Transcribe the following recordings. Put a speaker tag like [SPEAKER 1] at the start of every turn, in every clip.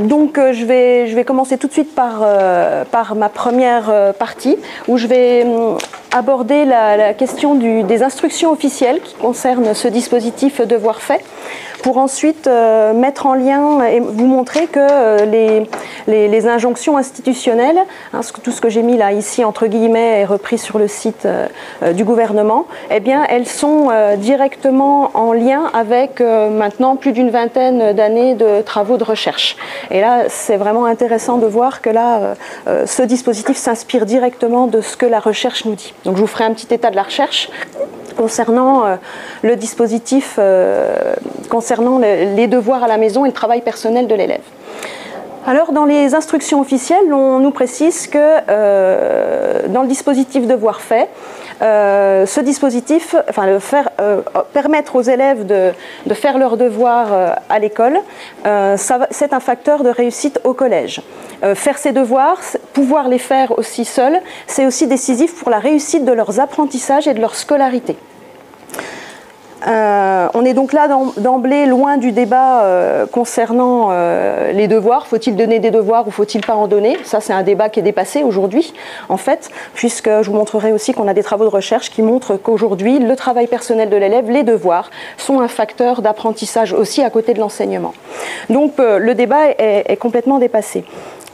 [SPEAKER 1] Je vais commencer tout de suite par ma première partie, où je vais aborder la question des instructions officielles qui concernent ce dispositif devoir fait, pour ensuite mettre en lien et vous montrer que les injonctions institutionnelles, tout ce que j'ai mis là ici entre guillemets et repris sur le site du gouvernement, eh bien elles sont directement en lien avec maintenant plus d'une vingtaine d'années de travaux de recherche. Et là, c'est vraiment intéressant de voir que là, ce dispositif s'inspire directement de ce que la recherche nous dit. Donc je vous ferai un petit état de la recherche concernant le dispositif, concernant les devoirs à la maison et le travail personnel de l'élève. Alors, dans les instructions officielles, on nous précise que dans le dispositif devoir fait, ce dispositif, permettre aux élèves de faire leurs devoirs à l'école, c'est un facteur de réussite au collège. Faire ces devoirs, pouvoir les faire aussi seuls, c'est aussi décisif pour la réussite de leurs apprentissages et de leur scolarité. On est donc là d'emblée loin du débat concernant les devoirs. Faut-il donner des devoirs ou faut-il pas en donner? Ça, c'est un débat qui est dépassé aujourd'hui, en fait, puisque je vous montrerai aussi qu'on a des travaux de recherche qui montrent qu'aujourd'hui, le travail personnel de l'élève, les devoirs, sont un facteur d'apprentissage aussi à côté de l'enseignement. Donc, le débat est complètement dépassé.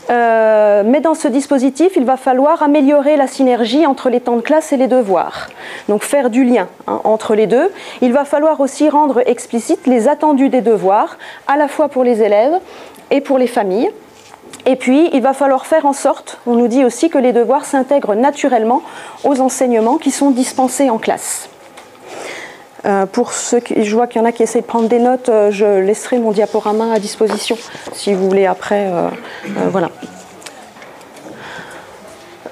[SPEAKER 1] Mais dans ce dispositif, il va falloir améliorer la synergie entre les temps de classe et les devoirs. Donc faire du lien entre les deux. Il va falloir aussi rendre explicites les attendus des devoirs, à la fois pour les élèves et pour les familles. Et puis, il va falloir faire en sorte, on nous dit aussi que les devoirs s'intègrent naturellement aux enseignements qui sont dispensés en classe. Pour ceux qui, je vois qu'il y en a qui essaient de prendre des notes, je laisserai mon diaporama à disposition si vous voulez après. Voilà.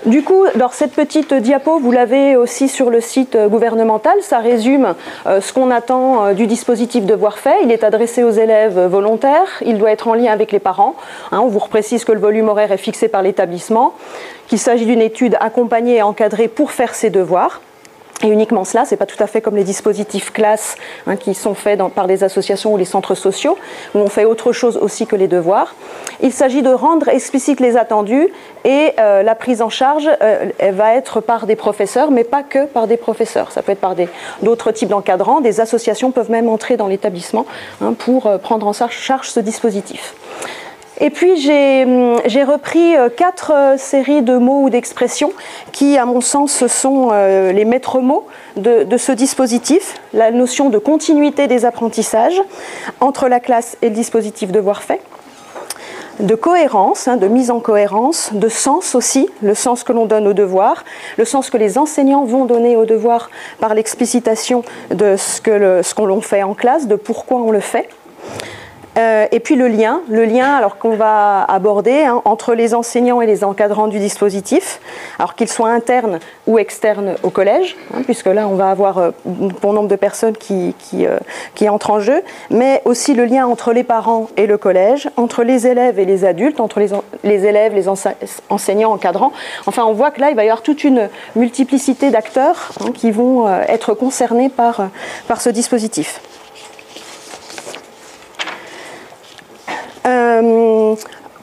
[SPEAKER 1] Du coup, dans cette petite diapo, vous l'avez aussi sur le site gouvernemental. Ça résume ce qu'on attend du dispositif devoir fait. Il est adressé aux élèves volontaires. Il doit être en lien avec les parents. On vous reprécise que le volume horaire est fixé par l'établissement, qu'il s'agit d'une étude accompagnée et encadrée pour faire ses devoirs. Et uniquement cela, ce n'est pas tout à fait comme les dispositifs classes qui sont faits par les associations ou les centres sociaux, où on fait autre chose aussi que les devoirs. Il s'agit de rendre explicites les attendus et la prise en charge, elle va être par des professeurs, mais pas que par des professeurs. Ça peut être par d'autres types d'encadrants. Des associations peuvent même entrer dans l'établissement pour prendre en charge ce dispositif. Et puis j'ai repris 4 séries de mots ou d'expressions qui, à mon sens, sont les maîtres mots de ce dispositif. La notion de continuité des apprentissages entre la classe et le dispositif devoir fait, de cohérence, de mise en cohérence, de sens aussi, le sens que l'on donne aux devoirs, le sens que les enseignants vont donner aux devoirs par l'explicitation de ce qu'on l'on fait en classe, de pourquoi on le fait. Et puis le lien alors qu'on va aborder entre les enseignants et les encadrants du dispositif, alors qu'ils soient internes ou externes au collège, puisque là on va avoir bon nombre de personnes qui entrent en jeu, mais aussi le lien entre les parents et le collège, entre les élèves et les adultes, entre les élèves, les enseignants, encadrants. Enfin, on voit que là il va y avoir toute une multiplicité d'acteurs qui vont être concernés par ce dispositif.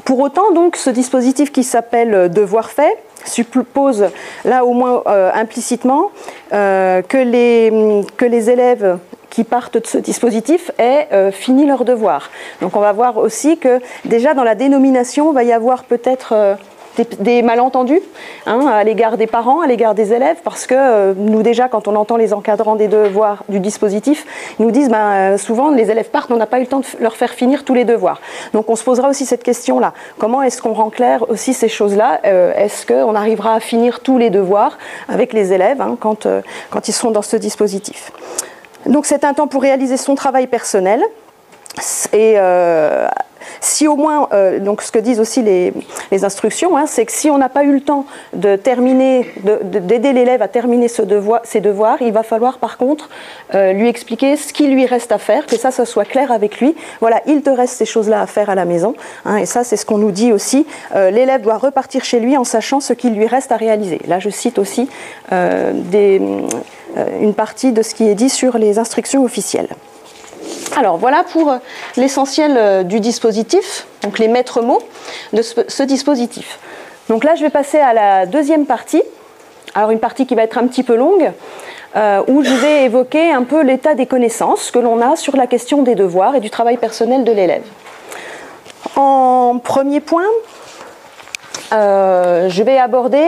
[SPEAKER 1] Pour autant, donc, ce dispositif qui s'appelle devoir fait suppose, là au moins implicitement, que les élèves qui partent de ce dispositif aient fini leur devoir. Donc on va voir aussi que déjà dans la dénomination, il va y avoir peut-être des malentendus à l'égard des parents, à l'égard des élèves, parce que nous déjà quand on entend les encadrants des devoirs du dispositif, ils nous disent souvent les élèves partent, on n'a pas eu le temps de leur faire finir tous les devoirs. Donc on se posera aussi cette question-là. Comment est-ce qu'on rend clair aussi ces choses-là? Est-ce qu'on arrivera à finir tous les devoirs avec les élèves quand ils seront dans ce dispositif? Donc c'est un temps pour réaliser son travail personnel et si au moins, donc ce que disent aussi les instructions, c'est que si on n'a pas eu le temps de terminer, d'aider l'élève à terminer ses devoirs, il va falloir par contre lui expliquer ce qu'il lui reste à faire, que ça soit clair avec lui. Voilà, il te reste ces choses-là à faire à la maison, et ça c'est ce qu'on nous dit aussi. L'élève doit repartir chez lui en sachant ce qu'il lui reste à réaliser. Là je cite aussi une partie de ce qui est dit sur les instructions officielles. Alors voilà pour l'essentiel du dispositif, donc les maîtres mots de ce dispositif. Donc là je vais passer à la deuxième partie, alors une partie qui va être un petit peu longue, où je vais évoquer un peu l'état des connaissances que l'on a sur la question des devoirs et du travail personnel de l'élève. En premier point, je vais aborder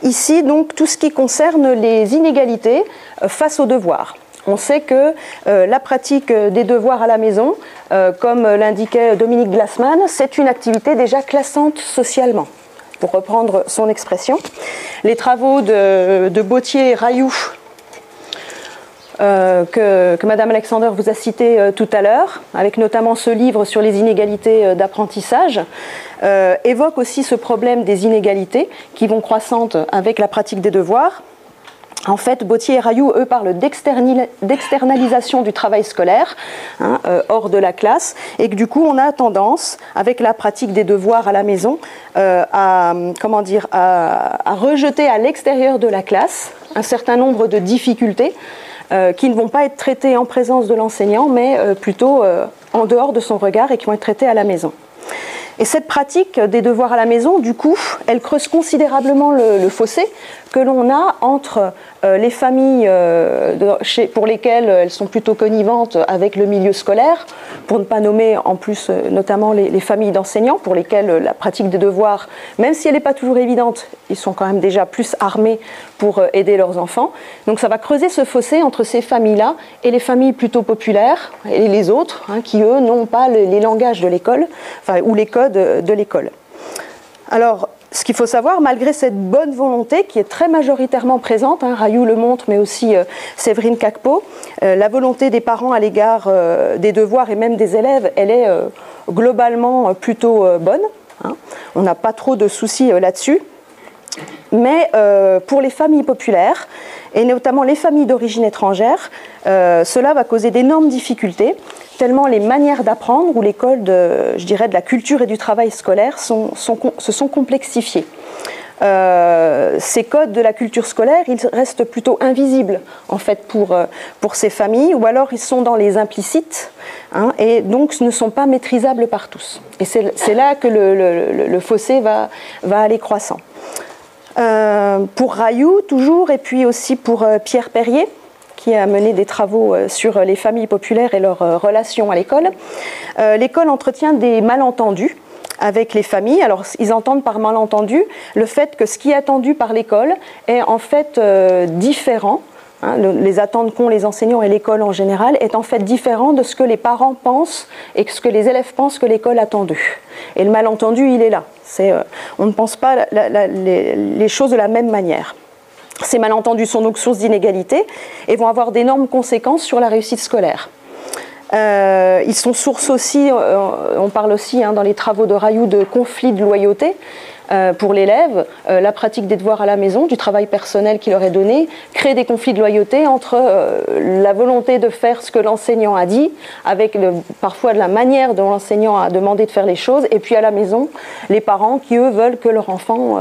[SPEAKER 1] ici donc tout ce qui concerne les inégalités face aux devoirs. On sait que la pratique des devoirs à la maison, comme l'indiquait Dominique Glassman, c'est une activité déjà classante socialement, pour reprendre son expression. Les travaux de Bautier et Rayou, que Madame Alexander vous a cité tout à l'heure, avec notamment ce livre sur les inégalités d'apprentissage, évoquent aussi ce problème des inégalités qui vont croissantes avec la pratique des devoirs. En fait, Bautier et Rayou, eux, parlent d'externalisation du travail scolaire, hors de la classe, et que du coup, on a tendance, avec la pratique des devoirs à la maison, à rejeter à l'extérieur de la classe un certain nombre de difficultés qui ne vont pas être traitées en présence de l'enseignant, mais plutôt en dehors de son regard et qui vont être traitées à la maison. Et cette pratique des devoirs à la maison, du coup, elle creuse considérablement le fossé que l'on a entre les familles pour lesquelles elles sont plutôt connivantes avec le milieu scolaire, pour ne pas nommer en plus notamment les familles d'enseignants pour lesquelles la pratique des devoirs, même si elle n'est pas toujours évidente, ils sont quand même déjà plus armés pour aider leurs enfants. Donc ça va creuser ce fossé entre ces familles-là et les familles plutôt populaires et les autres, qui eux n'ont pas les langages de l'école, ou les codes de l'école. Alors, ce qu'il faut savoir, malgré cette bonne volonté qui est très majoritairement présente, Rayou le montre, mais aussi Séverine Cacpeau, la volonté des parents à l'égard des devoirs et même des élèves, elle est globalement plutôt bonne. On n'a pas trop de soucis là-dessus. Mais pour les familles populaires, et notamment les familles d'origine étrangère, cela va causer d'énormes difficultés, tellement les manières d'apprendre ou les codes, de la culture et du travail scolaire se sont complexifiés. Ces codes de la culture scolaire, ils restent plutôt invisibles en fait pour ces familles, ou alors ils sont dans les implicites, et donc ne sont pas maîtrisables par tous. Et c'est là que le fossé va aller croissant. Pour Rayou toujours, et puis aussi pour Pierre Perrier, qui a mené des travaux sur les familles populaires et leurs relations à l'école. L'école entretient des malentendus avec les familles. Alors, ils entendent par malentendu le fait que ce qui est attendu par l'école est en fait différent. Les attentes qu'ont les enseignants et l'école en général est en fait différent de ce que les parents pensent et ce que les élèves pensent que l'école attend d'eux. Et le malentendu, il est là. On ne pense pas les choses de la même manière. Ces malentendus sont donc source d'inégalités et vont avoir d'énormes conséquences sur la réussite scolaire. Ils sont source aussi, on parle aussi dans les travaux de Rayou de conflits de loyauté pour l'élève. La pratique des devoirs à la maison, du travail personnel qui leur est donné, crée des conflits de loyauté entre la volonté de faire ce que l'enseignant a dit, avec parfois de la manière dont l'enseignant a demandé de faire les choses, et puis à la maison, les parents qui, eux, veulent que leur enfant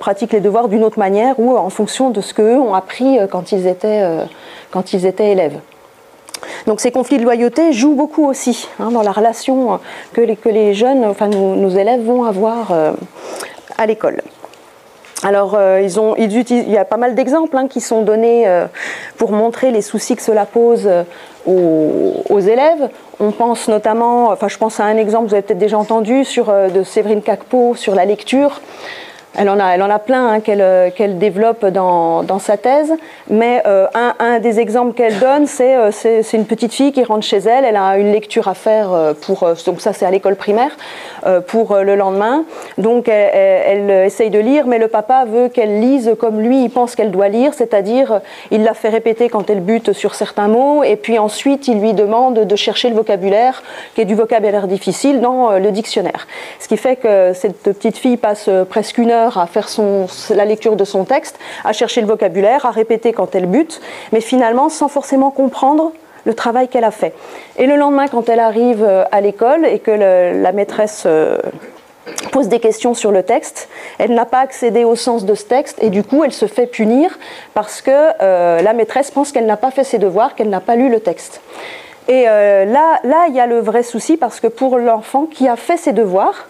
[SPEAKER 1] pratique les devoirs d'une autre manière ou en fonction de ce qu'eux ont appris quand ils étaient élèves. Donc ces conflits de loyauté jouent beaucoup aussi dans la relation que les jeunes, nos élèves vont avoir à l'école. Alors il y a pas mal d'exemples qui sont donnés pour montrer les soucis que cela pose aux élèves. On pense notamment, je pense à un exemple, vous avez peut-être déjà entendu, de Séverine Cacpeau sur la lecture. Elle en a plein qu'elle développe dans sa thèse, mais un des exemples qu'elle donne, c'est une petite fille qui rentre chez elle, elle a une lecture à faire donc ça c'est à l'école primaire, pour le lendemain. Donc elle essaye de lire, mais le papa veut qu'elle lise comme lui il pense qu'elle doit lire, c'est-à-dire il la fait répéter quand elle bute sur certains mots, et puis ensuite il lui demande de chercher le vocabulaire, qui est du vocabulaire difficile, dans le dictionnaire. Ce qui fait que cette petite fille passe presque une heure à faire la lecture de son texte, à chercher le vocabulaire, à répéter quand elle bute, mais finalement sans forcément comprendre le travail qu'elle a fait. Et le lendemain, quand elle arrive à l'école et que la maîtresse pose des questions sur le texte, elle n'a pas accédé au sens de ce texte et du coup elle se fait punir parce que la maîtresse pense qu'elle n'a pas fait ses devoirs, qu'elle n'a pas lu le texte. Et là, il y a le vrai souci, parce que pour l'enfant qui a fait ses devoirs,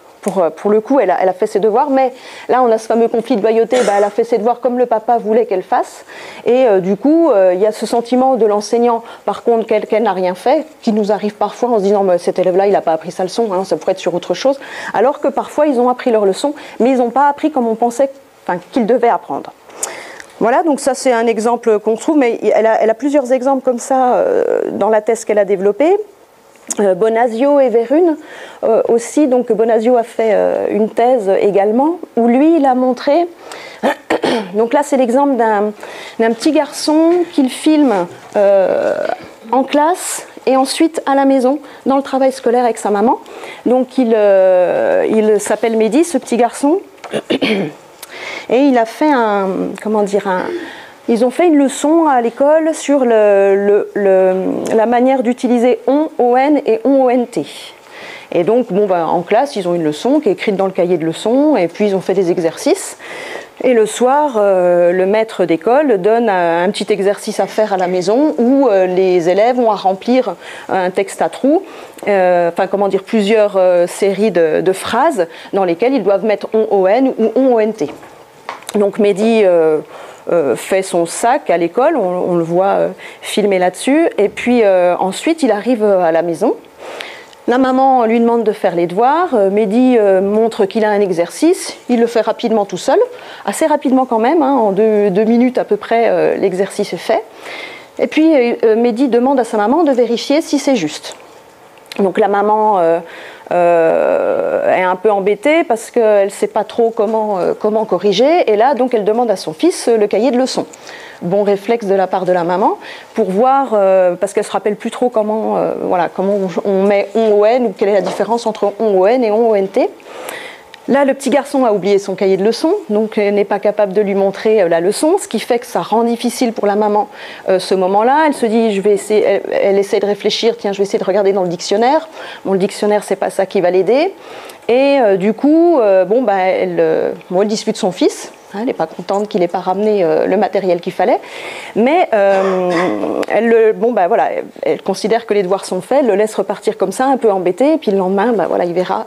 [SPEAKER 1] pour le coup, elle a fait ses devoirs, mais là, on a ce fameux conflit de loyauté, elle a fait ses devoirs comme le papa voulait qu'elle fasse, et du coup, il y a ce sentiment de l'enseignant, par contre, qu'elle n'a rien fait, qui nous arrive parfois en se disant, cet élève-là, il n'a pas appris sa leçon, hein, ça pourrait être sur autre chose, alors que parfois, ils ont appris leur leçon, mais ils n'ont pas appris comme on pensait qu'ils devaient apprendre. Voilà, donc ça c'est un exemple qu'on trouve, mais elle a plusieurs exemples comme ça dans la thèse qu'elle a développée. Bonasio et Verune aussi, donc Bonasio a fait une thèse également, où lui il a montré, donc là c'est l'exemple d'un petit garçon qu'il filme en classe et ensuite à la maison, dans le travail scolaire avec sa maman. Donc il s'appelle Mehdi, ce petit garçon. Et il a fait ils ont fait une leçon à l'école sur la manière d'utiliser on, on et on, ont. Et donc, en classe, ils ont une leçon qui est écrite dans le cahier de leçon, et puis ils ont fait des exercices. Et le soir, le maître d'école donne un petit exercice à faire à la maison, où les élèves ont à remplir un texte à trous, plusieurs séries de phrases dans lesquelles ils doivent mettre on, on ou on, ont. Donc Mehdi fait son sac à l'école, on le voit filmer là-dessus, et puis ensuite il arrive à la maison. La maman lui demande de faire les devoirs, Mehdi montre qu'il a un exercice, il le fait rapidement tout seul, assez rapidement quand même, hein, en deux minutes à peu près l'exercice est fait. Et puis Mehdi demande à sa maman de vérifier si c'est juste. Donc la maman est un peu embêtée parce qu'elle ne sait pas trop comment corriger, et là donc elle demande à son fils le cahier de leçons. Bon réflexe de la part de la maman pour voir, parce qu'elle ne se rappelle plus trop comment on met on, on, ou quelle est la différence entre on, on et on, ont. Là, le petit garçon a oublié son cahier de leçons, donc n'est pas capable de lui montrer la leçon, ce qui fait que ça rend difficile pour la maman ce moment-là. Elle se dit, elle essaie de réfléchir, tiens, je vais essayer de regarder dans le dictionnaire. Bon, le dictionnaire, c'est pas ça qui va l'aider. Et du coup, elle dispute son fils. Elle n'est pas contente qu'il n'ait pas ramené le matériel qu'il fallait, mais elle considère que les devoirs sont faits, elle le laisse repartir comme ça, un peu embêté, et puis le lendemain,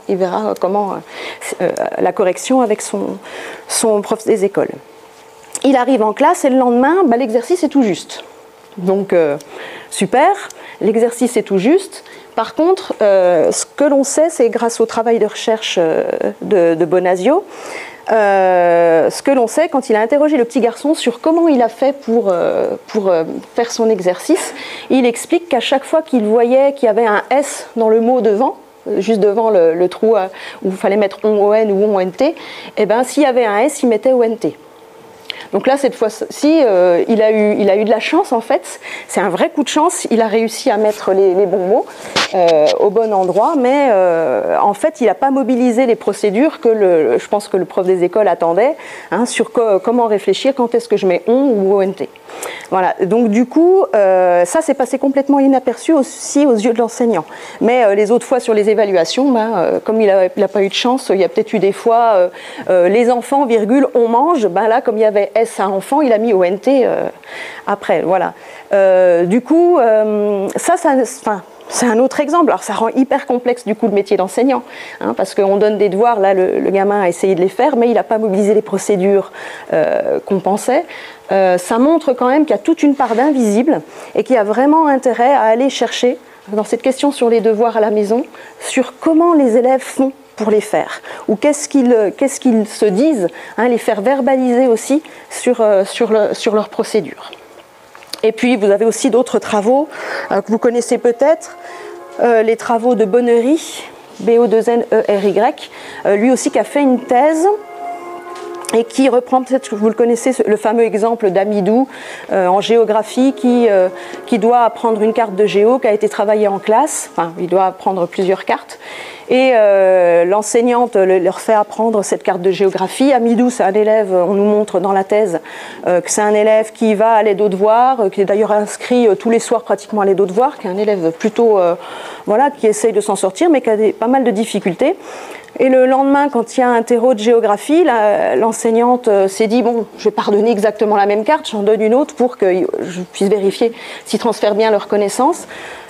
[SPEAKER 1] il verra comment la correction avec son prof des écoles. Il arrive en classe et le lendemain, l'exercice est tout juste. Donc super, l'exercice est tout juste. Par contre, ce que l'on sait, c'est grâce au travail de recherche de Bonasio, ce que l'on sait, quand il a interrogé le petit garçon sur comment il a fait pour faire son exercice, il explique qu'à chaque fois qu'il voyait qu'il y avait un S dans le mot devant, juste devant le trou où il fallait mettre on, on ou on, s'il y avait un S, il mettait ONT. Donc là, cette fois-ci, il a eu de la chance, en fait. C'est un vrai coup de chance. Il a réussi à mettre les bons mots au bon endroit, mais en fait, il n'a pas mobilisé les procédures que je pense que le prof des écoles attendait, hein, sur comment réfléchir, quand est-ce que je mets on ou ONT. Voilà. Donc du coup, ça s'est passé complètement inaperçu aussi aux yeux de l'enseignant. Mais les autres fois sur les évaluations, comme il n'a pas eu de chance, il y a peut-être eu des fois les enfants, virgule, on mange. Là, comme il y avait S à enfant, il a mis ONT après. Voilà. Du coup, c'est un autre exemple. Alors ça rend hyper complexe du coup le métier d'enseignant, hein, parce qu'on donne des devoirs, là le gamin a essayé de les faire, mais il n'a pas mobilisé les procédures qu'on pensait. Ça montre quand même qu'il y a toute une part d'invisible et qu'il y a vraiment intérêt à aller chercher dans cette question sur les devoirs à la maison, sur comment les élèves font pour les faire, ou qu'est-ce qu'ils se disent, hein, les faire verbaliser aussi sur leurs procédures. Et puis vous avez aussi d'autres travaux que vous connaissez peut-être, les travaux de Bonnery, B-O-2-N-E-R-Y, lui aussi qui a fait une thèse et qui reprend, peut-être que vous le connaissez, le fameux exemple d'Amidou en géographie qui doit apprendre une carte de géo qui a été travaillée en classe, enfin il doit apprendre plusieurs cartes, et l'enseignante leur fait apprendre cette carte de géographie. Amidou, c'est un élève, on nous montre dans la thèse que c'est un élève qui va à l'aide aux devoirs, qui est d'ailleurs inscrit tous les soirs pratiquement à l'aide aux devoirs, qui est un élève plutôt, qui essaye de s'en sortir, mais qui a pas mal de difficultés. Et le lendemain, quand il y a un terreau de géographie, l'enseignante s'est dit, bon, je vais pas redonner exactement la même carte, j'en donne une autre pour que je puisse vérifier s'ils transfèrent bien leurs connaissances.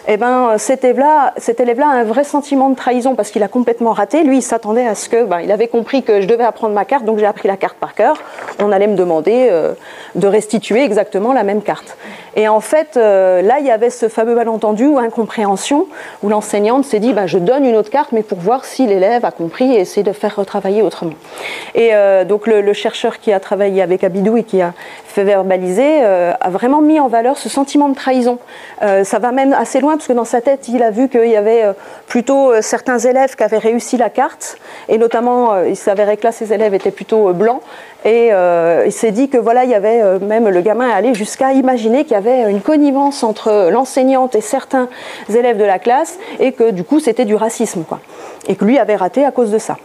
[SPEAKER 1] eh ben, cet élève-là a un vrai sentiment de trahison parce qu'il a complètement raté. Lui, il s'attendait à ce que, il avait compris que je devais apprendre ma carte, donc j'ai appris la carte par cœur. On allait me demander de restituer exactement la même carte. Et en fait, là, il y avait ce fameux malentendu ou incompréhension où l'enseignante s'est dit, je donne une autre carte, mais pour voir si l'élève a compris et essayer de faire retravailler autrement. Et donc, le chercheur qui a travaillé avec Abidou et qui a fait verbaliser a vraiment mis en valeur ce sentiment de trahison. Ça va même assez loin parce que dans sa tête, il a vu qu'il y avait plutôt certains élèves qui avaient réussi la carte et notamment, il s'avérait que là, ces élèves étaient plutôt blancs et il s'est dit que voilà, il y avait même le gamin allait jusqu'à imaginer qu'il y avait une connivence entre l'enseignante et certains élèves de la classe et que du coup, c'était du racisme, quoi. Et que lui avait raté à cause de ça.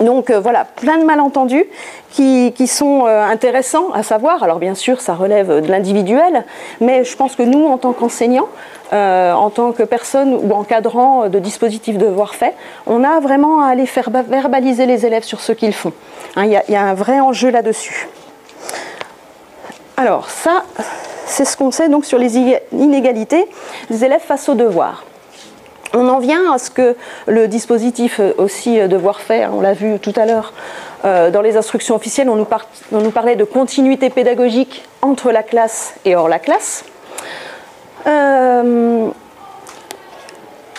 [SPEAKER 1] Donc voilà, plein de malentendus qui sont intéressants à savoir. Alors bien sûr, ça relève de l'individuel, mais je pense que nous, en tant qu'enseignants, en tant que personne ou encadrant de dispositifs devoirs faits, on a vraiment à aller faire verbaliser les élèves sur ce qu'ils font. Il y a un vrai enjeu là-dessus. Alors ça, c'est ce qu'on sait donc sur les inégalités des élèves face aux devoirs. On en vient à ce que le dispositif aussi devoir faire, on l'a vu tout à l'heure dans les instructions officielles, on nous parlait de continuité pédagogique entre la classe et hors la classe.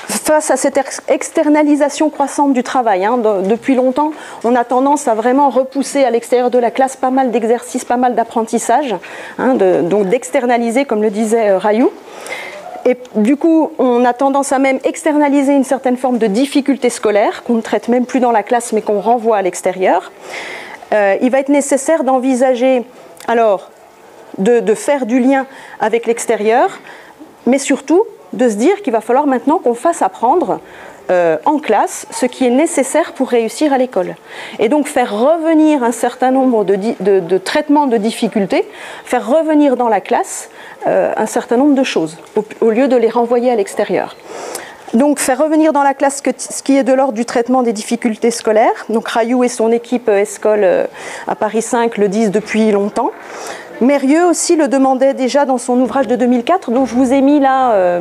[SPEAKER 1] Face à cette externalisation croissante du travail, depuis longtemps, on a tendance à vraiment repousser à l'extérieur de la classe pas mal d'exercices, pas mal d'apprentissage, donc d'externaliser, comme le disait Rayou. Et du coup, on a tendance à même externaliser une certaine forme de difficulté scolaire, qu'on ne traite même plus dans la classe, mais qu'on renvoie à l'extérieur. Il va être nécessaire d'envisager, alors, de faire du lien avec l'extérieur, mais surtout de se dire qu'il va falloir maintenant qu'on fasse apprendre en classe ce qui est nécessaire pour réussir à l'école. Et donc faire revenir un certain nombre de traitements de difficultés, faire revenir dans la classe un certain nombre de choses, au lieu de les renvoyer à l'extérieur. Donc faire revenir dans la classe ce qui est de l'ordre du traitement des difficultés scolaires. Donc Rayou et son équipe ESCOL à Paris 5 le disent depuis longtemps. Mérieux aussi le demandait déjà dans son ouvrage de 2004, dont je vous ai mis là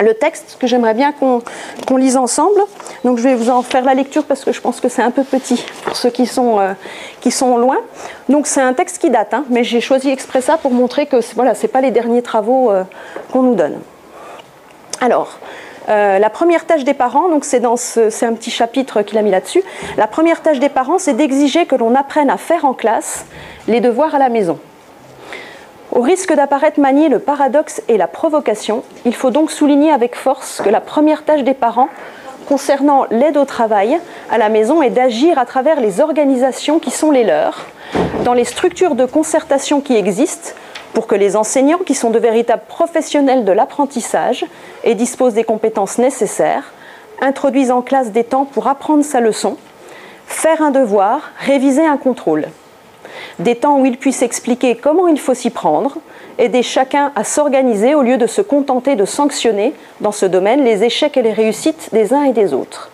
[SPEAKER 1] le texte que j'aimerais bien qu'on lise ensemble. Donc je vais vous en faire la lecture parce que je pense que c'est un peu petit pour ceux qui sont loin. Donc c'est un texte qui date, mais j'ai choisi exprès ça pour montrer que voilà, ce n'est pas les derniers travaux qu'on nous donne. Alors, la première tâche des parents, donc c'est un petit chapitre qu'il a mis là-dessus. La première tâche des parents, c'est d'exiger que l'on apprenne à faire en classe les devoirs à la maison. Au risque d'apparaître manier le paradoxe et la provocation, il faut donc souligner avec force que la première tâche des parents concernant l'aide au travail à la maison est d'agir à travers les organisations qui sont les leurs, dans les structures de concertation qui existent, pour que les enseignants, qui sont de véritables professionnels de l'apprentissage et disposent des compétences nécessaires, introduisent en classe des temps pour apprendre sa leçon, faire un devoir, réviser un contrôle. Des temps où ils puissent expliquer comment il faut s'y prendre, aider chacun à s'organiser au lieu de se contenter de sanctionner, dans ce domaine, les échecs et les réussites des uns et des autres.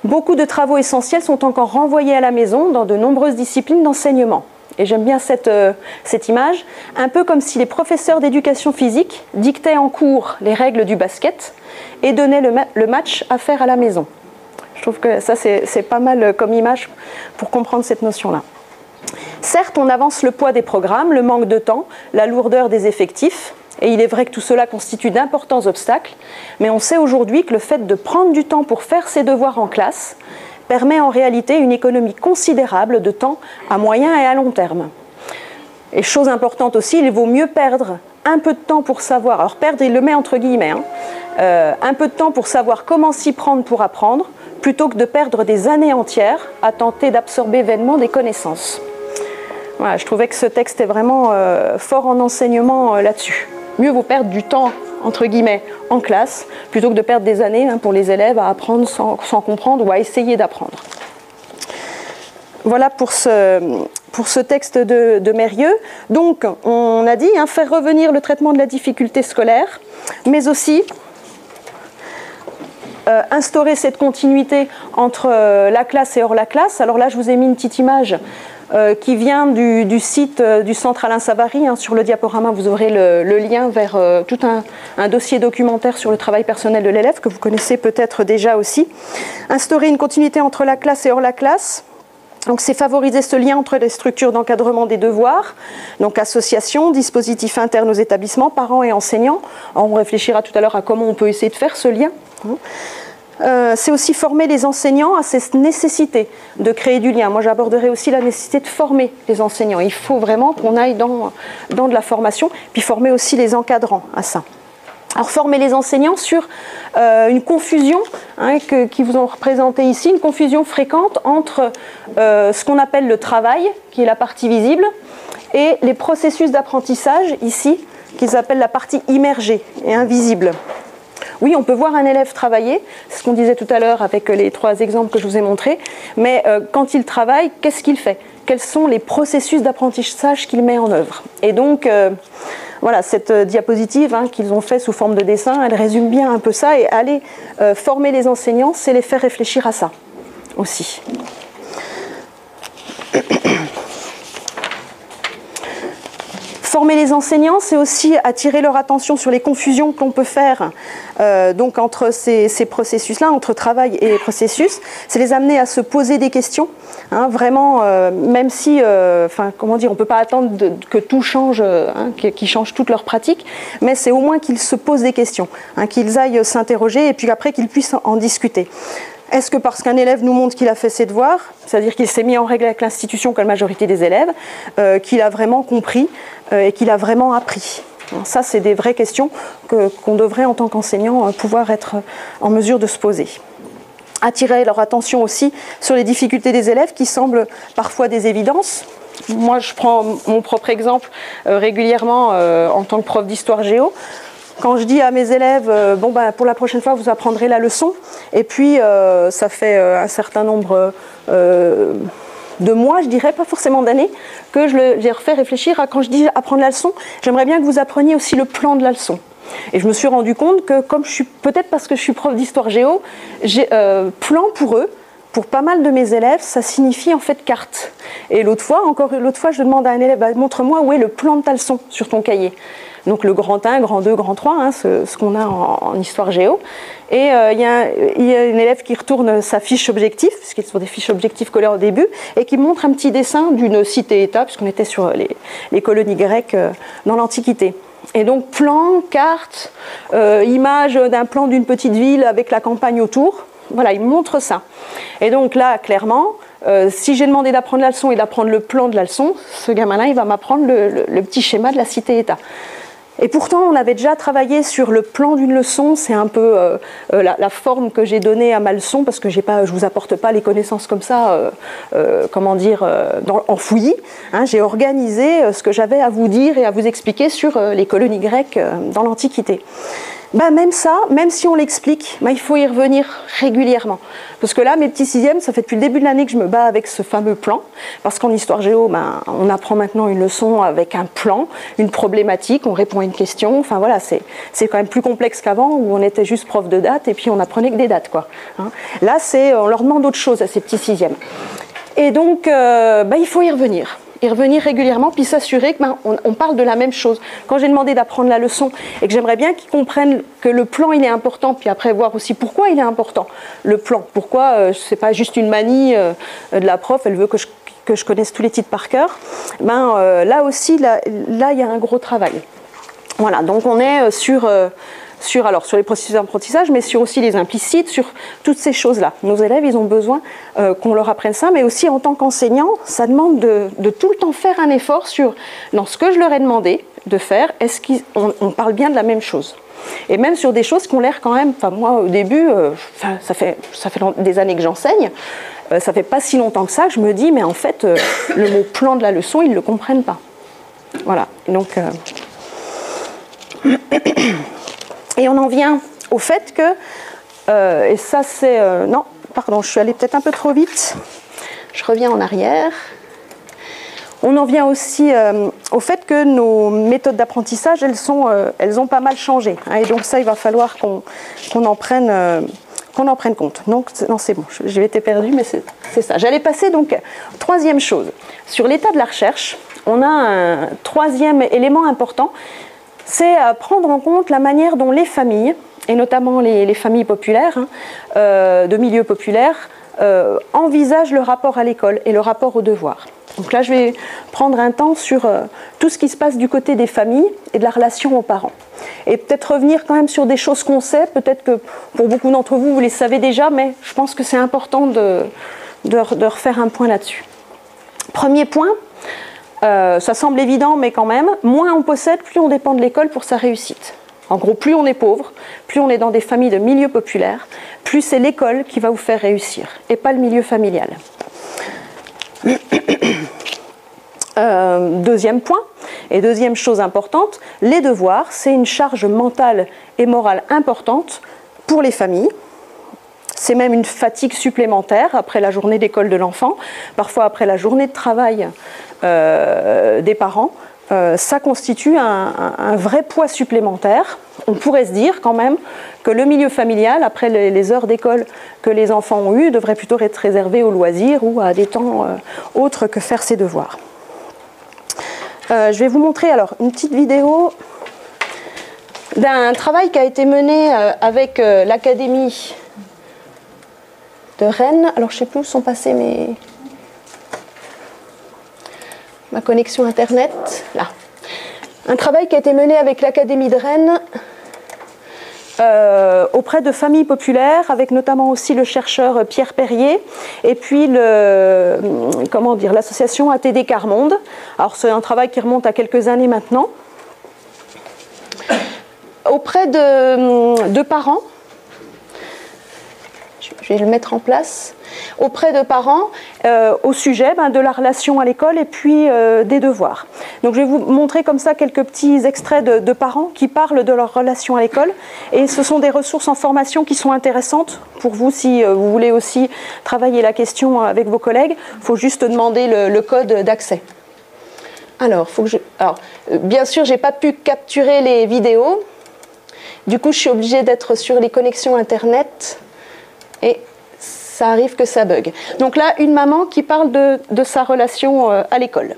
[SPEAKER 1] Beaucoup de travaux essentiels sont encore renvoyés à la maison dans de nombreuses disciplines d'enseignement. Et j'aime bien cette image, un peu comme si les professeurs d'éducation physique dictaient en cours les règles du basket et donnaient le match à faire à la maison. Je trouve que ça, c'est pas mal comme image pour comprendre cette notion-là. Certes, on avance le poids des programmes, le manque de temps, la lourdeur des effectifs, et il est vrai que tout cela constitue d'importants obstacles, mais on sait aujourd'hui que le fait de prendre du temps pour faire ses devoirs en classe permet en réalité une économie considérable de temps à moyen et à long terme. Et chose importante aussi, il vaut mieux perdre un peu de temps pour savoir, alors perdre il le met entre guillemets, un peu de temps pour savoir comment s'y prendre pour apprendre, plutôt que de perdre des années entières à tenter d'absorber vainement des connaissances. Voilà, je trouvais que ce texte est vraiment fort en enseignement là-dessus. Mieux vaut perdre du temps, entre guillemets, en classe, plutôt que de perdre des années pour les élèves à apprendre sans comprendre ou à essayer d'apprendre. Voilà pour ce texte de Mérieux. Donc, on a dit, faire revenir le traitement de la difficulté scolaire, mais aussi instaurer cette continuité entre la classe et hors la classe. Alors là, je vous ai mis une petite image qui vient du site du Centre Alain Savary. Sur le diaporama, vous aurez le lien vers tout un dossier documentaire sur le travail personnel de l'élève, que vous connaissez peut-être déjà aussi. Instaurer une continuité entre la classe et hors la classe. Donc c'est favoriser ce lien entre les structures d'encadrement des devoirs, donc associations, dispositifs internes aux établissements, parents et enseignants. Alors, on réfléchira tout à l'heure à comment on peut essayer de faire ce lien. C'est aussi former les enseignants à cette nécessité de créer du lien. Moi, j'aborderai aussi la nécessité de former les enseignants. Il faut vraiment qu'on aille dans de la formation, puis former aussi les encadrants à ça. Alors, former les enseignants sur une confusion qui vous ont représenté ici, une confusion fréquente entre ce qu'on appelle le travail, qui est la partie visible, et les processus d'apprentissage, ici, qu'ils appellent la partie immergée et invisible. Oui, on peut voir un élève travailler, c'est ce qu'on disait tout à l'heure avec les 3 exemples que je vous ai montrés, mais quand il travaille, qu'est-ce qu'il fait? Quels sont les processus d'apprentissage qu'il met en œuvre? Et donc, voilà, cette diapositive qu'ils ont fait sous forme de dessin, elle résume bien un peu ça, et aller former les enseignants, c'est les faire réfléchir à ça aussi. Former les enseignants, c'est aussi attirer leur attention sur les confusions qu'on peut faire donc entre ces processus-là, entre travail et processus. C'est les amener à se poser des questions, vraiment, même si, comment dire, on ne peut pas attendre que tout change, qu'ils changent toute leur pratique, mais c'est au moins qu'ils se posent des questions, qu'ils aillent s'interroger et puis après qu'ils puissent en discuter. Est-ce que parce qu'un élève nous montre qu'il a fait ses devoirs, c'est-à-dire qu'il s'est mis en règle avec l'institution comme la majorité des élèves, qu'il a vraiment compris et qu'il a vraiment appris? Ça, c'est des vraies questions qu'on devrait, en tant qu'enseignant, pouvoir être en mesure de se poser. Attirer leur attention aussi sur les difficultés des élèves qui semblent parfois des évidences. Moi, je prends mon propre exemple régulièrement en tant que prof d'histoire géo. Quand je dis à mes élèves, pour la prochaine fois, vous apprendrez la leçon, et puis ça fait un certain nombre de mois, je dirais, pas forcément d'années, que je les refais réfléchir à, quand je dis apprendre la leçon, j'aimerais bien que vous appreniez aussi le plan de la leçon. Et je me suis rendu compte que, peut-être parce que je suis prof d'histoire géo, plan pour eux, pour pas mal de mes élèves, ça signifie en fait carte. Et l'autre fois, je demande à un élève, montre-moi où est le plan de ta leçon sur ton cahier. Donc le grand 1, grand 2, grand 3, ce qu'on a en histoire géo. Et il y a une élève qui retourne sa fiche objectif, puisqu'ils sont des fiches objectifs collées au début, et qui montre un petit dessin d'une cité-État, puisqu'on était sur les colonies grecques dans l'Antiquité. Et donc plan, carte, image d'un plan d'une petite ville avec la campagne autour. Voilà, il montre ça. Et donc là, clairement, si j'ai demandé d'apprendre la leçon et d'apprendre le plan de la leçon, ce gamin-là, il va m'apprendre le petit schéma de la cité-État. Et pourtant, on avait déjà travaillé sur le plan d'une leçon. C'est un peu la forme que j'ai donnée à ma leçon, parce que je ne vous apporte pas les connaissances comme ça, en fouillis. J'ai organisé ce que j'avais à vous dire et à vous expliquer sur les colonies grecques dans l'Antiquité. Même ça, même si on l'explique, il faut y revenir régulièrement. Parce que là, mes petits sixièmes, ça fait depuis le début de l'année que je me bats avec ce fameux plan. Parce qu'en histoire géo, on apprend maintenant une leçon avec un plan, une problématique, on répond à une question. Enfin voilà, c'est quand même plus complexe qu'avant, où on était juste prof de dates et puis on apprenait que des dates, quoi. Là, on leur demande autre chose à ces petits sixièmes. Et donc, il faut y revenir. Y revenir régulièrement, puis s'assurer qu'on parle de la même chose. Quand j'ai demandé d'apprendre la leçon et que j'aimerais bien qu'ils comprennent que le plan il est important, puis après voir aussi pourquoi il est important, le plan. Pourquoi c'est pas juste une manie de la prof, elle veut que je connaisse tous les titres par cœur. Là aussi, là il y a un gros travail. Voilà, donc on est sur les processus d'apprentissage, mais sur aussi les implicites, sur toutes ces choses-là. Nos élèves, ils ont besoin qu'on leur apprenne ça, mais aussi en tant qu'enseignant, ça demande de tout le temps faire un effort dans ce que je leur ai demandé de faire, est-ce qu'on parle bien de la même chose? Et même sur des choses qui ont l'air quand même, moi au début, ça fait des années que j'enseigne, ça fait pas si longtemps que ça, je me dis, mais en fait, le mot plan de la leçon, ils ne le comprennent pas. Voilà, donc... Et on en vient au fait que, et ça c'est... non, pardon, je suis allée peut-être un peu trop vite. Je reviens en arrière. On en vient aussi au fait que nos méthodes d'apprentissage, elles ont pas mal changé. Et donc ça, il va falloir qu'on en prenne compte. Donc, non, c'est bon, j'ai été perdue, mais c'est ça. J'allais passer donc, troisième chose, sur l'état de la recherche, on a un troisième élément important, c'est prendre en compte la manière dont les familles, et notamment les familles populaires, de milieux populaires, envisagent le rapport à l'école et le rapport aux devoirs. Donc là, je vais prendre un temps sur tout ce qui se passe du côté des familles et de la relation aux parents. Et peut-être revenir quand même sur des choses qu'on sait, peut-être que pour beaucoup d'entre vous, vous les savez déjà, mais je pense que c'est important de refaire un point là-dessus. Premier point, ça semble évident, mais quand même, moins on possède, plus on dépend de l'école pour sa réussite. En gros, plus on est pauvre, plus on est dans des familles de milieu populaire, plus c'est l'école qui va vous faire réussir, et pas le milieu familial. Deuxième point, et deuxième chose importante, les devoirs, c'est une charge mentale et morale importante pour les familles. C'est même une fatigue supplémentaire après la journée d'école de l'enfant, parfois après la journée de travail des parents. Ça constitue un vrai poids supplémentaire. On pourrait se dire quand même que le milieu familial, après les heures d'école que les enfants ont eues, devrait plutôt être réservé aux loisirs ou à des temps autres que faire ses devoirs. Je vais vous montrer alors une petite vidéo d'un travail qui a été mené avec l'Académie de Rennes. Alors je ne sais plus où sont passées ma connexion internet. Là. Un travail qui a été mené avec l'Académie de Rennes auprès de familles populaires, avec notamment aussi le chercheur Pierre Perrier, et puis l'association ATD Carmonde. Alors c'est un travail qui remonte à quelques années maintenant. Auprès de parents, je vais le mettre en place, auprès de parents au sujet de la relation à l'école et puis des devoirs. Donc je vais vous montrer comme ça quelques petits extraits de parents qui parlent de leur relation à l'école, et ce sont des ressources en formation qui sont intéressantes pour vous si vous voulez aussi travailler la question avec vos collègues. Il faut juste demander le code d'accès. Alors, bien sûr, je n'ai pas pu capturer les vidéos, du coup je suis obligée d'être sur les connexions internet et ça arrive que ça bug. Donc là, une maman qui parle de sa relation à l'école.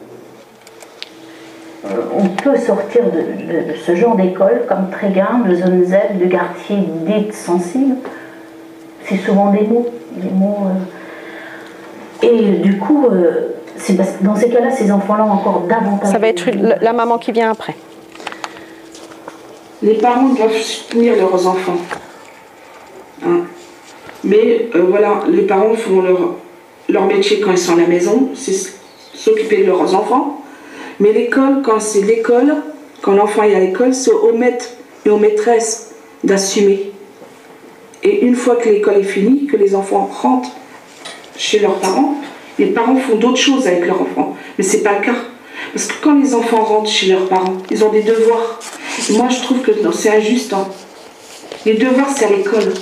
[SPEAKER 2] On peut sortir de ce genre d'école comme Tréguin, de zone Z, de quartier dites sensibles. C'est souvent des mots. Et du coup, dans ces cas-là, ces enfants-là ont encore davantage...
[SPEAKER 1] Ça va être la maman qui vient après.
[SPEAKER 3] Les parents doivent soutenir leurs enfants. Hein. Mais voilà, les parents font leur métier quand ils sont à la maison, c'est s'occuper de leurs enfants. Mais l'école, quand c'est l'école, quand l'enfant est à l'école, c'est aux maîtres et aux maîtresses d'assumer. Et une fois que l'école est finie, que les enfants rentrent chez leurs parents, les parents font d'autres choses avec leurs enfants. Mais ce n'est pas le cas. Parce que quand les enfants rentrent chez leurs parents, ils ont des devoirs. Et moi, je trouve que c'est injuste. Hein. Les devoirs, c'est à l'école.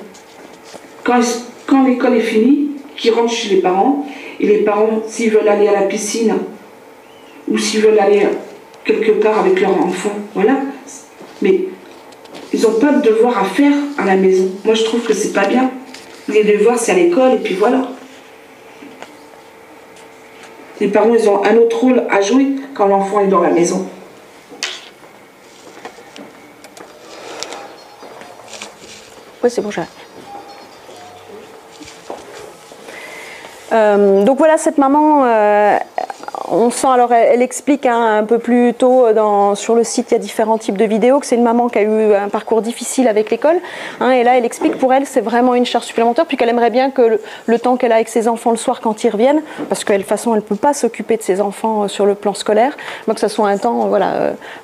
[SPEAKER 3] Quand l'école est finie, qu'ils rentrent chez les parents, et les parents, s'ils veulent aller à la piscine, ou s'ils veulent aller quelque part avec leur enfant, voilà. Mais ils n'ont pas de devoirs à faire à la maison. Moi, je trouve que c'est pas bien. Les devoirs, c'est à l'école, et puis voilà. Les parents, ils ont un autre rôle à jouer quand l'enfant est dans la maison.
[SPEAKER 1] Oui, c'est bon, j'arrive. Donc voilà, cette maman, on sent, alors elle explique un peu plus tôt sur le site, il y a différents types de vidéos, que c'est une maman qui a eu un parcours difficile avec l'école, et là elle explique pour elle c'est vraiment une charge supplémentaire, puis qu'elle aimerait bien que le temps qu'elle a avec ses enfants le soir quand ils reviennent, parce que de toute façon elle ne peut pas s'occuper de ses enfants sur le plan scolaire, donc que ce soit un temps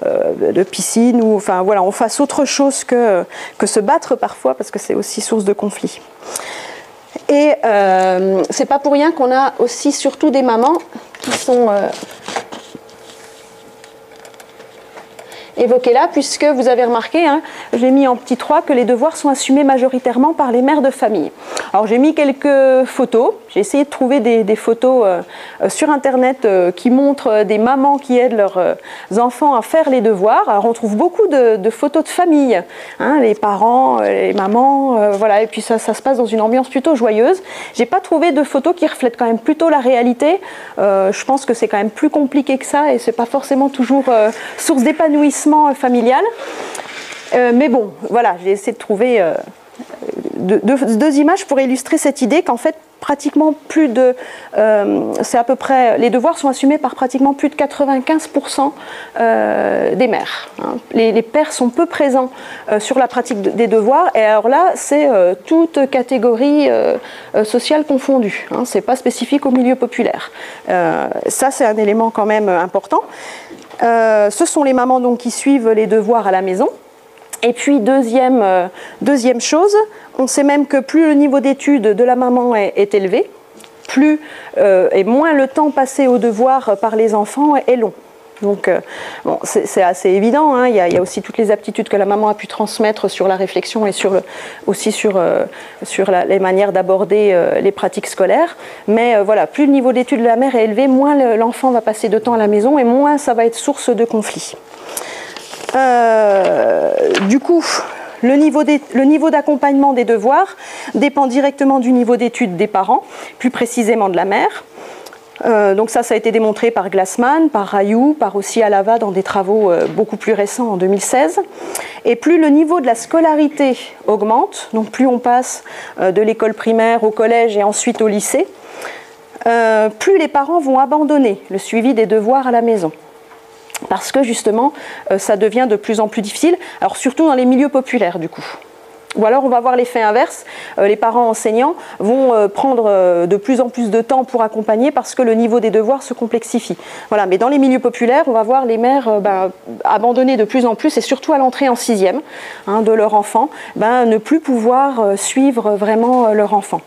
[SPEAKER 1] de piscine, ou enfin voilà, on fasse autre chose que se battre parfois, parce que c'est aussi source de conflit. Et c'est pas pour rien qu'on a aussi surtout des mamans qui sont évoqué là, puisque vous avez remarqué, hein, j'ai mis en petit 3 que les devoirs sont assumés majoritairement par les mères de famille. Alors j'ai mis quelques photos, j'ai essayé de trouver des photos sur internet qui montrent des mamans qui aident leurs enfants à faire les devoirs. Alors on trouve beaucoup de photos de famille, hein, les parents, les mamans, voilà, et puis ça se passe dans une ambiance plutôt joyeuse. J'ai pas trouvé de photos qui reflètent quand même plutôt la réalité. Je pense que c'est quand même plus compliqué que ça et c'est pas forcément toujours source d'épanouissement familial. Mais bon, voilà, j'ai essayé de trouver deux images pour illustrer cette idée qu'en fait, pratiquement plus de... c'est à peu près... Les devoirs sont assumés par pratiquement plus de 95% des mères. Hein. Les pères sont peu présents sur la pratique des devoirs. Et alors là, c'est toute catégorie sociale confondue. Hein. C'est pas spécifique au milieu populaire. Ça, c'est un élément quand même important. Ce sont les mamans donc, qui suivent les devoirs à la maison. Et puis deuxième chose, on sait même que plus le niveau d'études de la maman est élevé, plus et moins le temps passé aux devoirs par les enfants est long. Donc bon, c'est assez évident, hein. Il y a aussi toutes les aptitudes que la maman a pu transmettre sur la réflexion et aussi sur les manières d'aborder les pratiques scolaires. Mais voilà, plus le niveau d'études de la mère est élevé, moins l'enfant va passer de temps à la maison et moins ça va être source de conflits. Du coup, le niveau d'accompagnement des devoirs dépend directement du niveau d'études des parents, plus précisément de la mère. Donc ça a été démontré par Glassman, par Rayou, par aussi Alava dans des travaux beaucoup plus récents en 2016. Et plus le niveau de la scolarité augmente, donc plus on passe de l'école primaire au collège et ensuite au lycée, plus les parents vont abandonner le suivi des devoirs à la maison. Parce que justement, ça devient de plus en plus difficile, alors surtout dans les milieux populaires du coup. Ou alors on va voir l'effet inverse, les parents enseignants vont prendre de plus en plus de temps pour accompagner parce que le niveau des devoirs se complexifie. Voilà, mais dans les milieux populaires, on va voir les mères abandonner de plus en plus et surtout à l'entrée en 6e de leur enfant, ne plus pouvoir suivre vraiment leur enfant.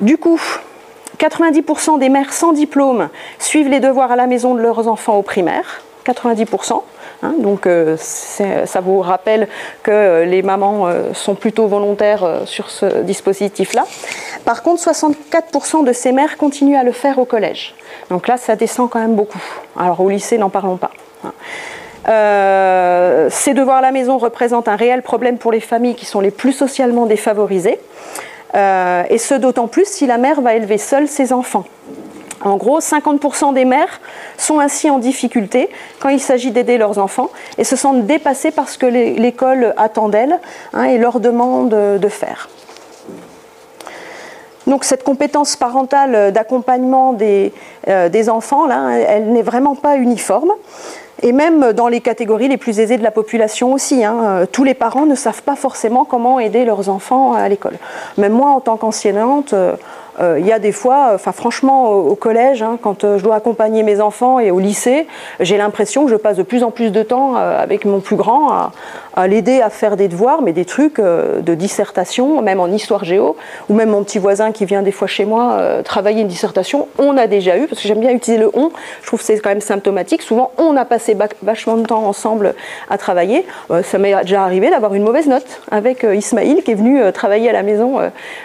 [SPEAKER 1] Du coup, 90% des mères sans diplôme suivent les devoirs à la maison de leurs enfants au primaire, 90%. Hein, donc ça vous rappelle que les mamans sont plutôt volontaires sur ce dispositif-là. Par contre, 64% de ces mères continuent à le faire au collège. Donc là, ça descend quand même beaucoup. Alors au lycée, n'en parlons pas. Hein. Ces devoirs à la maison représentent un réel problème pour les familles qui sont les plus socialement défavorisées. Et ce d'autant plus si la mère va élever seule ses enfants. En gros, 50% des mères sont ainsi en difficulté quand il s'agit d'aider leurs enfants et se sentent dépassées par ce que l'école attend d'elles et leur demande de faire. Donc cette compétence parentale d'accompagnement des enfants, là, elle n'est vraiment pas uniforme. Et même dans les catégories les plus aisées de la population aussi, tous les parents ne savent pas forcément comment aider leurs enfants à l'école. Même moi, en tant qu'enseignante, il y a des fois, franchement, au collège, quand je dois accompagner mes enfants et au lycée, j'ai l'impression que je passe de plus en plus de temps avec mon plus grand à l'aider à faire des devoirs, mais des trucs de dissertation, même en histoire géo, ou même mon petit voisin qui vient des fois chez moi travailler une dissertation, on a déjà eu, parce que j'aime bien utiliser le « on », je trouve que c'est quand même symptomatique, souvent on a passé vachement de temps ensemble à travailler. Ça m'est déjà arrivé d'avoir une mauvaise note avec Ismaïl qui est venu travailler à la maison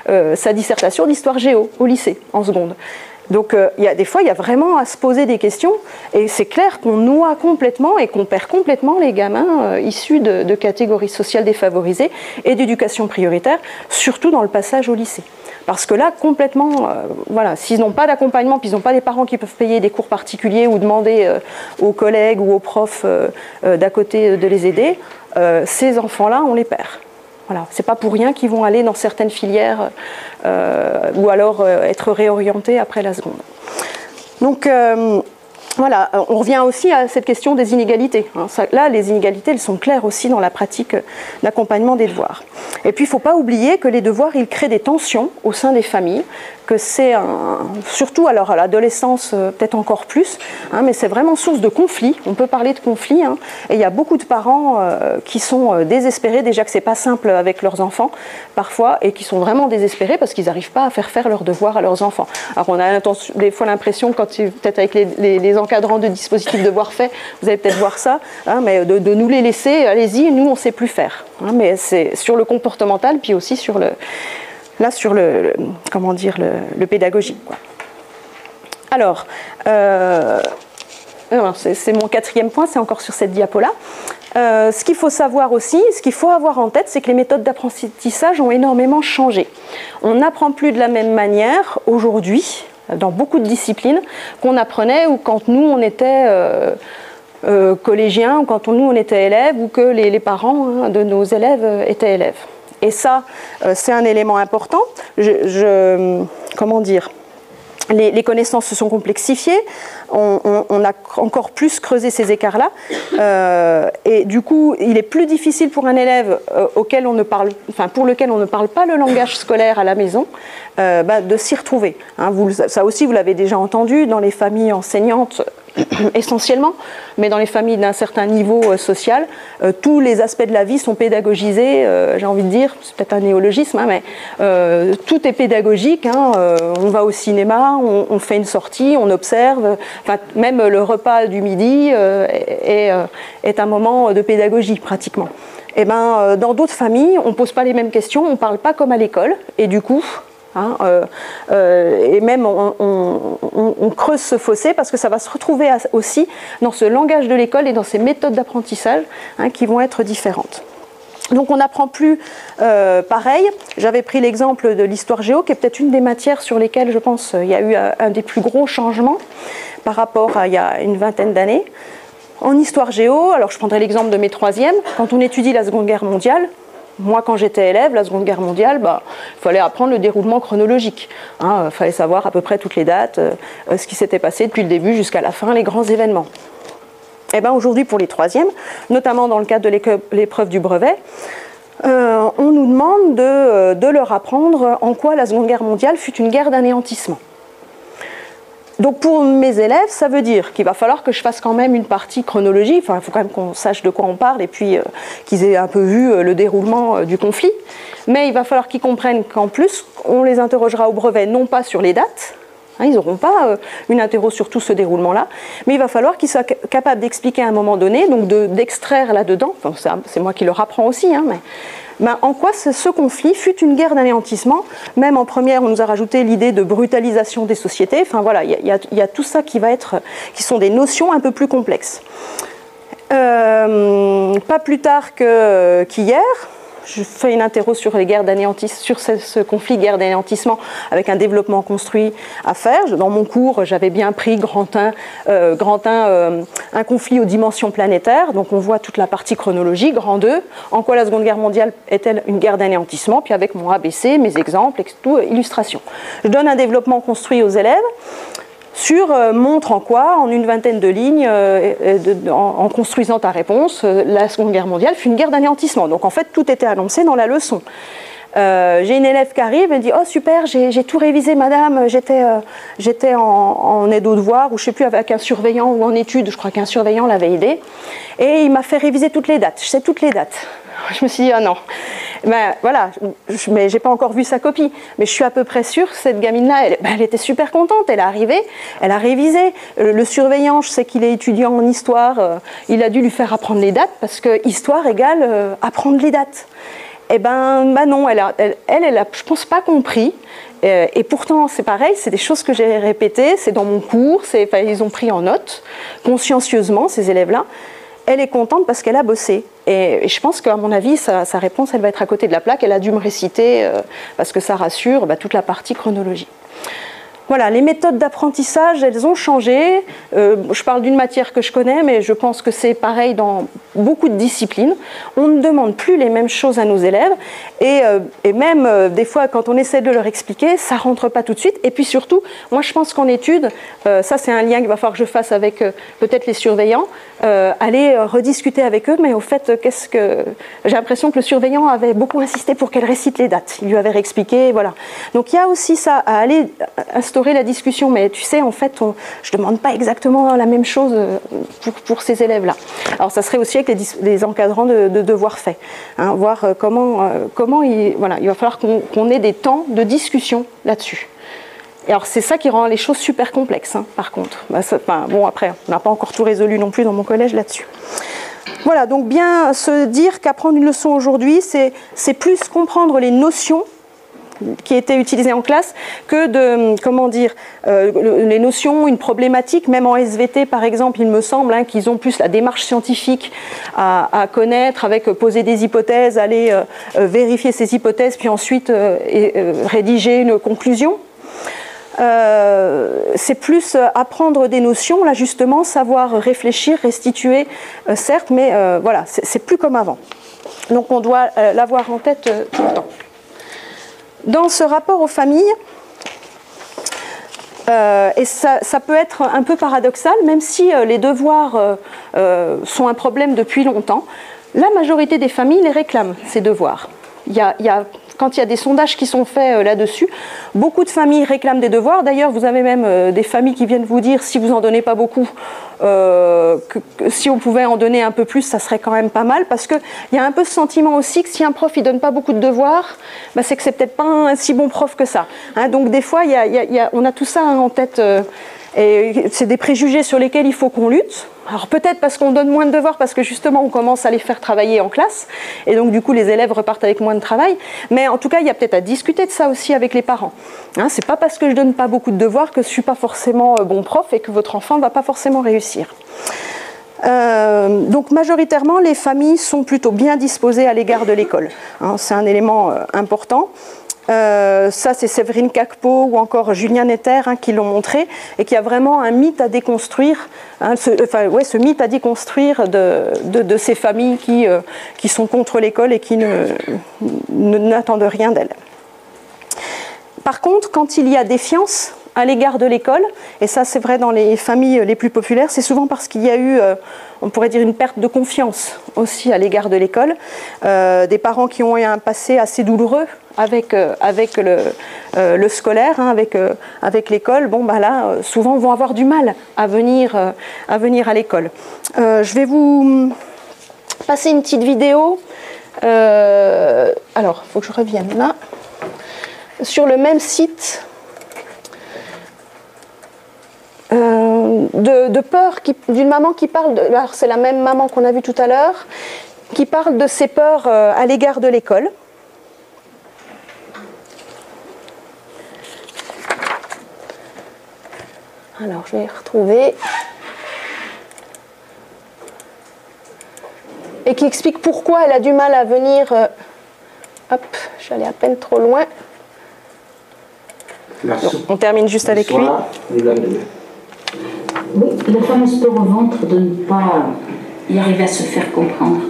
[SPEAKER 1] sa dissertation d'histoire géo au lycée en seconde. Donc des fois il y a vraiment à se poser des questions et c'est clair qu'on noie complètement et qu'on perd complètement les gamins issus de catégories sociales défavorisées et d'éducation prioritaire, surtout dans le passage au lycée. Parce que là, complètement, voilà, s'ils n'ont pas d'accompagnement, puis ils n'ont pas des parents qui peuvent payer des cours particuliers ou demander aux collègues ou aux profs d'à côté de les aider, ces enfants-là, on les perd. Voilà, c'est pas pour rien qu'ils vont aller dans certaines filières ou alors être réorientés après la seconde. Donc voilà, on revient aussi à cette question des inégalités. Là, les inégalités, elles sont claires aussi dans la pratique d'accompagnement des devoirs. Et puis, il ne faut pas oublier que les devoirs, ils créent des tensions au sein des familles, que c'est surtout alors à l'adolescence peut-être encore plus, hein, mais c'est vraiment source de conflits. On peut parler de conflits, hein, et il y a beaucoup de parents qui sont désespérés, déjà que c'est pas simple avec leurs enfants parfois, et qui sont vraiment désespérés parce qu'ils n'arrivent pas à faire leurs devoirs à leurs enfants. Alors on a des fois l'impression, quand peut-être avec les encadrants de dispositifs devoirs faits, vous allez peut-être voir ça, hein, mais de nous les laisser, allez-y, nous on ne sait plus faire. Hein, mais c'est sur le comportemental, puis aussi sur le comment dire, le pédagogique, quoi. Alors, c'est mon quatrième point, c'est encore sur cette diapo-là. Ce qu'il faut savoir aussi, ce qu'il faut avoir en tête, c'est que les méthodes d'apprentissage ont énormément changé. On n'apprend plus de la même manière aujourd'hui, dans beaucoup de disciplines, qu'on apprenait ou quand nous on était collégiens, ou quand nous on était élèves, ou que les parents, hein, de nos élèves étaient élèves. Et ça, c'est un élément important. Comment dire ? Les connaissances se sont complexifiées, on a encore plus creusé ces écarts-là, et du coup, il est plus difficile pour un élève pour lequel on ne parle pas le langage scolaire à la maison, de s'y retrouver. Hein, ça aussi, vous l'avez déjà entendu dans les familles enseignantes essentiellement, mais dans les familles d'un certain niveau social, tous les aspects de la vie sont pédagogisés, j'ai envie de dire, c'est peut-être un néologisme, hein, mais tout est pédagogique, hein, on va au cinéma, on fait une sortie, on observe, même le repas du midi est un moment de pédagogie pratiquement. Et dans d'autres familles, on ne pose pas les mêmes questions, on ne parle pas comme à l'école, et du coup, hein, et même on creuse ce fossé parce que ça va se retrouver aussi dans ce langage de l'école et dans ces méthodes d'apprentissage, hein, qui vont être différentes. Donc on n'apprend plus pareil. J'avais pris l'exemple de l'histoire géo, qui est peut-être une des matières sur lesquelles je pense il y a eu un des plus gros changements par rapport à il y a une vingtaine d'années. En histoire géo, alors je prendrai l'exemple de mes troisièmes, quand on étudie la Seconde Guerre mondiale, moi, quand j'étais élève, la Seconde Guerre mondiale, il fallait apprendre le déroulement chronologique. Hein, fallait savoir à peu près toutes les dates, ce qui s'était passé depuis le début jusqu'à la fin, les grands événements. Et aujourd'hui, pour les troisièmes, notamment dans le cadre de l'épreuve du brevet, on nous demande de leur apprendre en quoi la Seconde Guerre mondiale fut une guerre d'anéantissement. Donc pour mes élèves, ça veut dire qu'il va falloir que je fasse quand même une partie chronologie, enfin il faut quand même qu'on sache de quoi on parle et puis qu'ils aient un peu vu le déroulement du conflit, mais il va falloir qu'ils comprennent qu'en plus on les interrogera au brevet non pas sur les dates, hein, ils n'auront pas une interro sur tout ce déroulement-là, mais il va falloir qu'ils soient capables d'expliquer à un moment donné, donc d'extraire là-dedans, enfin, c'est moi qui leur apprends aussi, hein, mais en quoi ce conflit fut une guerre d'anéantissement. Même en première, on nous a rajouté l'idée de brutalisation des sociétés. Enfin voilà, il y a tout ça qui qui sont des notions un peu plus complexes. Pas plus tard qu'hier, je fais une interro sur les guerres sur ce conflit guerre d'anéantissement avec un développement construit à faire. Dans mon cours, j'avais bien pris grand 1, un conflit aux dimensions planétaires. Donc on voit toute la partie chronologie, grand 2, en quoi la Seconde Guerre mondiale est-elle une guerre d'anéantissement, puis avec mon ABC, mes exemples, tout, illustrations. Je donne un développement construit aux élèves. Montre en quoi, en une vingtaine de lignes, en construisant ta réponse, la Seconde Guerre mondiale fut une guerre d'anéantissement. Donc en fait, tout était annoncé dans la leçon. J'ai une élève qui arrive et me dit « Oh super, j'ai tout révisé madame, j'étais en aide aux devoirs, ou je ne sais plus, avec un surveillant ou en études, je crois qu'un surveillant l'avait aidé, et il m'a fait réviser toutes les dates, je sais toutes les dates. » Je me suis dit « Ah non !» voilà, mais j'ai pas encore vu sa copie, mais je suis à peu près sûre que cette gamine-là, elle était super contente, elle est arrivée, elle a révisé. Le surveillant, je sais qu'il est étudiant en histoire, il a dû lui faire apprendre les dates, parce que histoire égale apprendre les dates. Non, elle a, je pense, pas compris. Et pourtant, c'est pareil, c'est des choses que j'ai répétées, c'est dans mon cours, ils ont pris en note, consciencieusement, ces élèves-là. Elle est contente parce qu'elle a bossé. Et je pense qu'à mon avis, sa réponse, elle va être à côté de la plaque. Elle a dû me réciter, parce que ça rassure, toute la partie chronologie. Voilà, les méthodes d'apprentissage, elles ont changé. Je parle d'une matière que je connais, mais je pense que c'est pareil dans beaucoup de disciplines. On ne demande plus les mêmes choses à nos élèves, et même des fois, quand on essaie de leur expliquer, ça ne rentre pas tout de suite. Et puis surtout, moi je pense qu'en études, ça c'est un lien qu'il va falloir que je fasse avec peut-être les surveillants, aller rediscuter avec eux, mais au fait, j'ai l'impression que le surveillant avait beaucoup insisté pour qu'elle récite les dates. Il lui avait réexpliqué, voilà. Donc il y a aussi ça, à aller instaurer la discussion, mais tu sais, en fait, je ne demande pas exactement la même chose pour ces élèves-là. Alors ça serait aussi avec les encadrants de devoirs faits, hein, voir comment il va falloir qu'on ait des temps de discussion là-dessus. Et alors c'est ça qui rend les choses super complexes, hein, par contre. Bon, après, on n'a pas encore tout résolu non plus dans mon collège là-dessus. Voilà, donc bien se dire qu'apprendre une leçon aujourd'hui, c'est plus comprendre les notions qui étaient utilisées en classe que les notions, une problématique, même en SVT par exemple, il me semble hein, qu'ils ont plus la démarche scientifique à connaître, avec poser des hypothèses, aller vérifier ces hypothèses, puis ensuite rédiger une conclusion. C'est plus apprendre des notions, là justement, savoir réfléchir, restituer, certes, mais voilà, c'est plus comme avant. Donc on doit l'avoir en tête tout le temps. Dans ce rapport aux familles, et ça peut être un peu paradoxal, même si les devoirs sont un problème depuis longtemps, la majorité des familles les réclament, ces devoirs. Quand il y a des sondages qui sont faits là-dessus, beaucoup de familles réclament des devoirs. D'ailleurs, vous avez même des familles qui viennent vous dire, si vous n'en donnez pas beaucoup, si on pouvait en donner un peu plus, ça serait quand même pas mal. Parce qu'il y a un peu ce sentiment aussi que si un prof ne donne pas beaucoup de devoirs, bah, c'est que c'est peut-être pas un si bon prof que ça. Hein, donc des fois, on a tout ça en tête. Et c'est des préjugés sur lesquels il faut qu'on lutte. Alors peut-être parce qu'on donne moins de devoirs, parce que justement on commence à les faire travailler en classe, et donc du coup les élèves repartent avec moins de travail. Mais en tout cas, il y a peut-être à discuter de ça aussi avec les parents. Hein, c'est pas parce que je donne pas beaucoup de devoirs que je suis pas forcément bon prof et que votre enfant ne va pas forcément réussir. Donc majoritairement, les familles sont plutôt bien disposées à l'égard de l'école. Hein, c'est un élément important. Ça, c'est Séverine Cacpeau ou encore Julien Netter hein, qui l'ont montré, et qui a vraiment un mythe à déconstruire, hein, ce mythe à déconstruire de ces familles qui sont contre l'école et qui n'attendent rien d'elle. Par contre, quand il y a défiance à l'égard de l'école, et ça c'est vrai dans les familles les plus populaires, c'est souvent parce qu'il y a eu, on pourrait dire, une perte de confiance aussi à l'égard de l'école, des parents qui ont eu un passé assez douloureux avec le scolaire, hein, avec l'école, bon bah là, souvent vont avoir du mal à venir à l'école. Je vais vous passer une petite vidéo, alors il faut que je revienne là, sur le même site, de peur d'une maman qui parle, alors c'est la même maman qu'on a vue tout à l'heure, qui parle de ses peurs à l'égard de l'école. Alors je vais retrouver. Et qui explique pourquoi elle a du mal à venir. Hop, je suis allée à peine trop loin. Donc, on termine juste avec lui.
[SPEAKER 2] Oui, la fameuse peur au ventre de ne pas y arriver à se faire comprendre,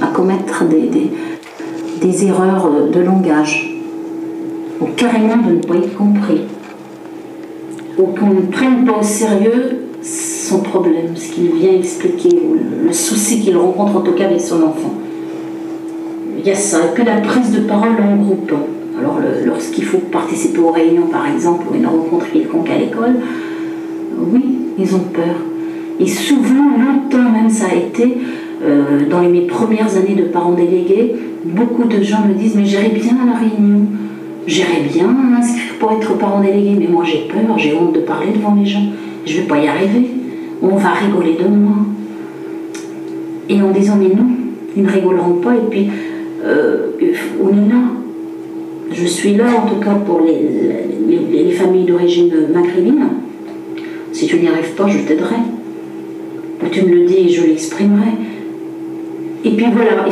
[SPEAKER 2] à commettre des erreurs de langage, ou carrément de ne pas être compris, ou qu'on ne prenne pas au sérieux son problème, ce qu'il vient expliquer, ou le souci qu'il rencontre en tout cas avec son enfant. Il y a ça, et puis la prise de parole en groupe. Alors lorsqu'il faut participer aux réunions par exemple, ou une rencontre quelconque à l'école, oui, ils ont peur. Et souvent, longtemps même ça a été, dans mes premières années de parents délégués, beaucoup de gens me disent « mais j'irai bien à la réunion, j'irai bien m'inscrire pour être parent délégué, mais moi j'ai peur, j'ai honte de parler devant les gens, je ne vais pas y arriver, on va rigoler de moi. » Et en disant « mais non, ils ne rigoleront pas, et puis on est là. » Je suis là en tout cas pour les familles d'origine maghrébine. Si tu n'y arrives pas, je t'aiderai. Ou tu me le dis et je l'exprimerai. Et puis voilà,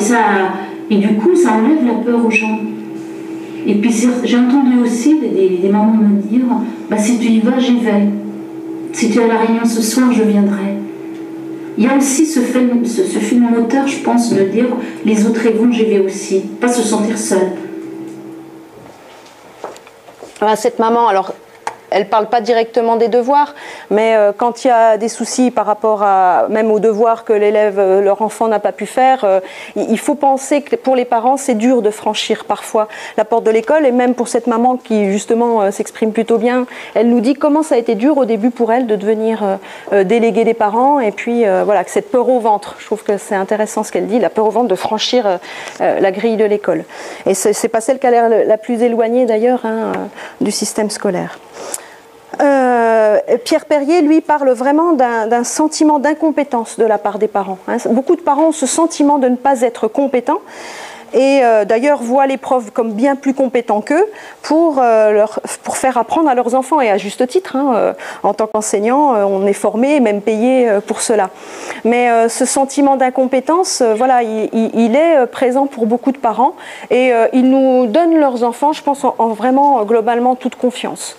[SPEAKER 2] et du coup, ça enlève la peur aux gens. Et puis j'ai entendu aussi des mamans me dire, bah, si tu y vas, j'y vais. Si tu es à la réunion ce soir, je viendrai. Il y a aussi ce film moteur, je pense, de dire les autres y vont, j'y vais aussi. Pas se sentir seule.
[SPEAKER 1] Cette maman, alors, elle ne parle pas directement des devoirs, mais quand il y a des soucis par rapport même aux devoirs que l'élève, leur enfant n'a pas pu faire, il faut penser que pour les parents, c'est dur de franchir parfois la porte de l'école. Et même pour cette maman qui, justement, s'exprime plutôt bien, elle nous dit comment ça a été dur au début pour elle de devenir déléguée des parents. Et puis, voilà, que cette peur au ventre, je trouve que c'est intéressant ce qu'elle dit, la peur au ventre de franchir la grille de l'école. Et ce n'est pas celle qui a l'air la plus éloignée, d'ailleurs, du système scolaire. Pierre Perrier, lui, parle vraiment d'un sentiment d'incompétence de la part des parents. Beaucoup de parents ont ce sentiment de ne pas être compétents et d'ailleurs voient les profs comme bien plus compétents qu'eux pour faire apprendre à leurs enfants, et à juste titre. En tant qu'enseignant, on est formé et même payé pour cela. Mais ce sentiment d'incompétence, voilà, il est présent pour beaucoup de parents et ils nous donnent leurs enfants, je pense, en vraiment globalement toute confiance.